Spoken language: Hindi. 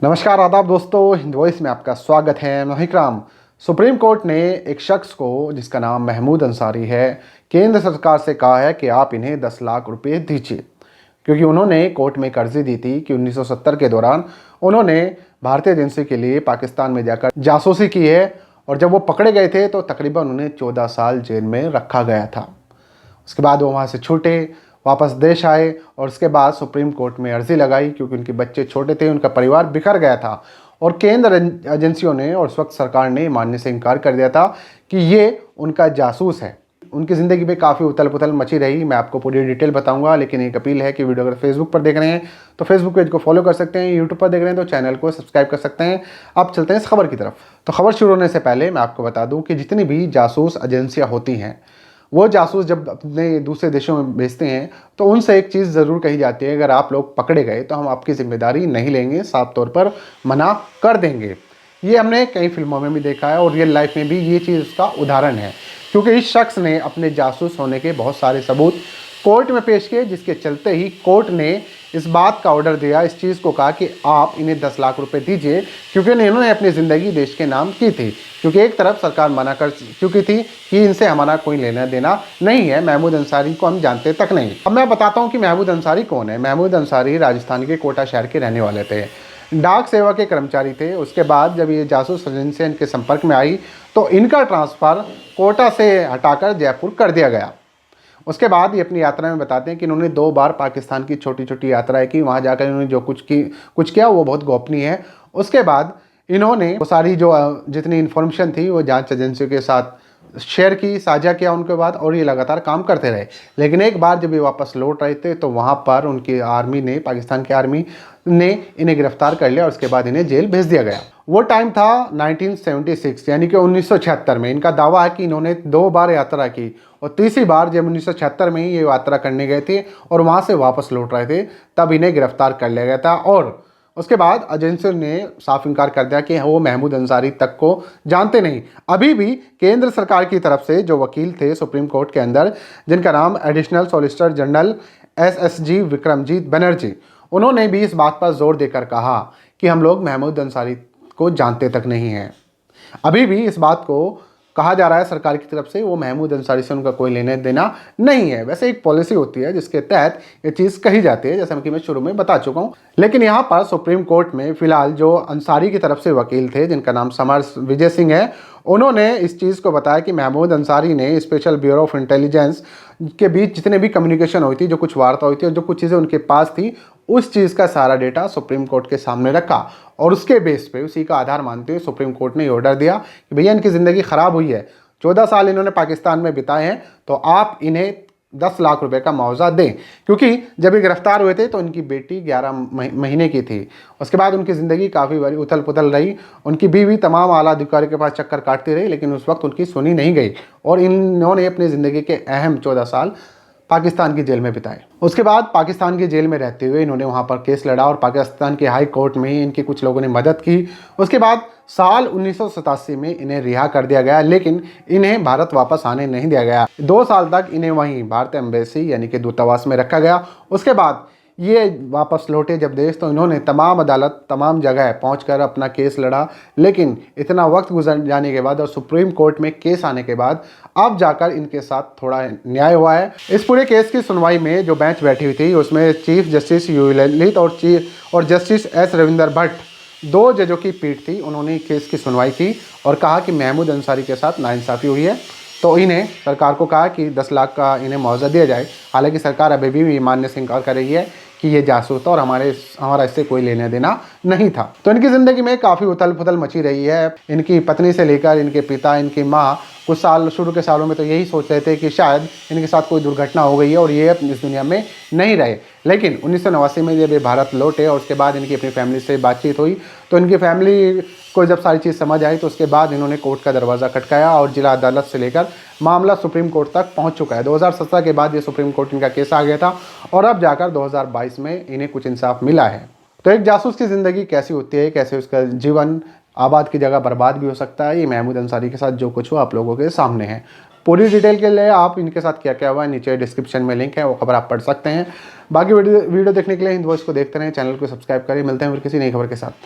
नमस्कार आदाब दोस्तों, हिंद वॉइस में आपका स्वागत है। मैं इकराम। सुप्रीम कोर्ट ने एक शख्स को जिसका नाम महमूद अंसारी है, केंद्र सरकार से कहा है कि आप इन्हें 10 लाख रुपए दीजिए, क्योंकि उन्होंने कोर्ट में एक अर्जी दी थी कि 1970 के दौरान उन्होंने भारतीय एजेंसी के लिए पाकिस्तान में जाकर जासूसी की है और जब वो पकड़े गए थे तो तकरीबन उन्हें 14 साल जेल में रखा गया था। उसके बाद वो वहाँ से छूटे, वापस देश आए और उसके बाद सुप्रीम कोर्ट में अर्जी लगाई, क्योंकि उनके बच्चे छोटे थे, उनका परिवार बिखर गया था और केंद्र एजेंसियों ने और उस वक्त सरकार ने मानने से इनकार कर दिया था कि ये उनका जासूस है। उनकी ज़िंदगी में काफ़ी उथल पुथल मची रही। मैं आपको पूरी डिटेल बताऊंगा, लेकिन एक अपील है कि वीडियो अगर फेसबुक पर देख रहे हैं तो फेसबुक पेज को फॉलो कर सकते हैं, यूट्यूब पर देख रहे हैं तो चैनल को सब्सक्राइब कर सकते हैं। अब चलते हैं इस खबर की तरफ। तो खबर शुरू होने से पहले मैं आपको बता दूं कि जितनी भी जासूस एजेंसियां होती हैं, वो जासूस जब अपने दूसरे देशों में भेजते हैं तो उनसे एक चीज़ ज़रूर कही जाती है, अगर आप लोग पकड़े गए तो हम आपकी जिम्मेदारी नहीं लेंगे, साफ तौर पर मना कर देंगे। ये हमने कई फिल्मों में भी देखा है और रियल लाइफ में भी ये चीज़ उसका उदाहरण है, क्योंकि इस शख्स ने अपने जासूस होने के बहुत सारे सबूत कोर्ट में पेश किए, जिसके चलते ही कोर्ट ने इस बात का ऑर्डर दिया, इस चीज़ को कहा कि आप इन्हें 10 लाख रुपए दीजिए, क्योंकि इन्होंने अपनी ज़िंदगी देश के नाम की थी। क्योंकि एक तरफ सरकार मना कर चुकी थी कि इनसे हमारा कोई लेना देना नहीं है, महमूद अंसारी को हम जानते तक नहीं। अब मैं बताता हूँ कि महमूद अंसारी कौन है। महमूद अंसारी राजस्थान के कोटा शहर के रहने वाले थे, डाक सेवा के कर्मचारी थे। उसके बाद जब ये जासूस एजेंसी इनके संपर्क में आई तो इनका ट्रांसफ़र कोटा से हटाकर जयपुर कर दिया गया। उसके बाद ये अपनी यात्रा में बताते हैं कि इन्होंने 2 बार पाकिस्तान की छोटी छोटी यात्राएं की। वहाँ जाकर इन्होंने जो कुछ किया वो बहुत गोपनीय है। उसके बाद इन्होंने वो सारी जो जितनी इन्फॉर्मेशन थी वो जांच एजेंसियों के साथ शेयर की, साझा किया उनके बाद, और ये लगातार काम करते रहे। लेकिन एक बार जब ये वापस लौट रहे थे तो वहाँ पर उनकी आर्मी ने, पाकिस्तान की आर्मी ने इन्हें गिरफ्तार कर लिया और उसके बाद इन्हें जेल भेज दिया गया। वो टाइम था 1976, यानी कि 1976 में। इनका दावा है कि इन्होंने 2 बार यात्रा की और तीसरी बार जब 1976 में ही ये यात्रा करने गए थे और वहाँ से वापस लौट रहे थे तब इन्हें गिरफ्तार कर लिया गया था। और उसके बाद एजेंसी ने साफ इनकार कर दिया कि वो महमूद अंसारी तक को जानते नहीं। अभी भी केंद्र सरकार की तरफ से जो वकील थे सुप्रीम कोर्ट के अंदर, जिनका नाम additional solicitor general SSG Vikramjit Banerjee, उन्होंने भी इस बात पर जोर देकर कहा कि हम लोग महमूद अंसारी को जानते तक नहीं हैं। अभी भी इस बात को कहा जा रहा है सरकार की तरफ से, वो महमूद अंसारी से उनका कोई लेने देना नहीं है। वैसे एक पॉलिसी होती है जिसके तहत ये चीज़ कही जाती है, जैसा कि मैं शुरू में बता चुका हूँ। लेकिन यहाँ पर सुप्रीम कोर्ट में फिलहाल जो अंसारी की तरफ से वकील थे, जिनका नाम समर विजय सिंह है, उन्होंने इस चीज़ को बताया कि महमूद अंसारी ने स्पेशल ब्यूरो ऑफ इंटेलिजेंस के बीच जितने भी कम्युनिकेशन हुई थी, जो कुछ वार्ता हुई थी और जो कुछ चीज़ें उनके पास थी, उस चीज़ का सारा डेटा सुप्रीम कोर्ट के सामने रखा और उसके बेस पे, उसी का आधार मानते हुए सुप्रीम कोर्ट ने ऑर्डर दिया कि भैया इनकी ज़िंदगी ख़राब हुई है, 14 साल इन्होंने पाकिस्तान में बिताए हैं, तो आप इन्हें 10 लाख रुपए का मुआवजा दें। क्योंकि जब ये गिरफ्तार हुए थे तो इनकी बेटी 11 महीने की थी। उसके बाद उनकी ज़िंदगी काफ़ी बड़ी उथल पुथल रही। उनकी बीवी तमाम आला अधिकारी के पास चक्कर काटती रही, लेकिन उस वक्त उनकी सुनी नहीं गई और इन्होंने अपनी ज़िंदगी के अहम 14 साल पाकिस्तान की जेल में बिताए। उसके बाद पाकिस्तान की जेल में रहते हुए इन्होंने वहाँ पर केस लड़ा और पाकिस्तान के हाई कोर्ट में इनके कुछ लोगों ने मदद की। उसके बाद साल 1987 में इन्हें रिहा कर दिया गया, लेकिन इन्हें भारत वापस आने नहीं दिया गया। 2 साल तक इन्हें वहीं भारतीय एम्बेसी यानी कि दूतावास में रखा गया। उसके बाद ये वापस लौटे जब देश, तो इन्होंने तमाम अदालत, तमाम जगह पहुंचकर अपना केस लड़ा, लेकिन इतना वक्त गुजर जाने के बाद और सुप्रीम कोर्ट में केस आने के बाद अब जाकर इनके साथ थोड़ा न्याय हुआ है। इस पूरे केस की सुनवाई में जो बेंच बैठी हुई थी उसमें चीफ जस्टिस यू ललित और जस्टिस S रविंदर भट्ट, 2 जजों की पीठ थी। उन्होंने केस की सुनवाई की और कहा कि महमूद अंसारी के साथ नाइंसाफ़ी हुई है, तो इन्हें, सरकार को कहा कि 10 लाख का इन्हें मुआवजा दिया जाए। हालांकि सरकार अभी भी मानने से इनकार कर रही है कि ये जासूस था और हमारा इससे कोई लेना देना नहीं था। तो इनकी ज़िंदगी में काफ़ी उथल पुथल मची रही है। इनकी पत्नी से लेकर इनके पिता, इनकी माँ, कुछ साल शुरू के सालों में तो यही सोच रहे थे कि शायद इनके साथ कोई दुर्घटना हो गई है और ये इस दुनिया में नहीं रहे। लेकिन 1989 में जब ये भारत लौटे और उसके बाद इनकी अपनी फैमिली से बातचीत हुई तो इनकी फैमिली को जब सारी चीज़ समझ आई तो उसके बाद इन्होंने कोर्ट का दरवाज़ा खटकाया और जिला अदालत से लेकर मामला सुप्रीम कोर्ट तक पहुंच चुका है। 2017 के बाद ये सुप्रीम कोर्ट इनका केस आ गया था और अब जाकर 2022 में इन्हें कुछ इंसाफ मिला है। तो एक जासूस की ज़िंदगी कैसी होती है, कैसे उसका जीवन आबाद की जगह बर्बाद भी हो सकता है, ये महमूद अंसारी के साथ जो कुछ हुआ आप लोगों के सामने है। पूरी डिटेल के लिए आप इनके साथ क्या क्या हुआ है नीचे डिस्क्रिप्शन में लिंक है, वो खबर आप पढ़ सकते हैं। बाकी वीडियो देखने के लिए हिंद वॉइस को देखते रहें, चैनल को सब्सक्राइब करें। मिलते हैं फिर किसी नई खबर के साथ।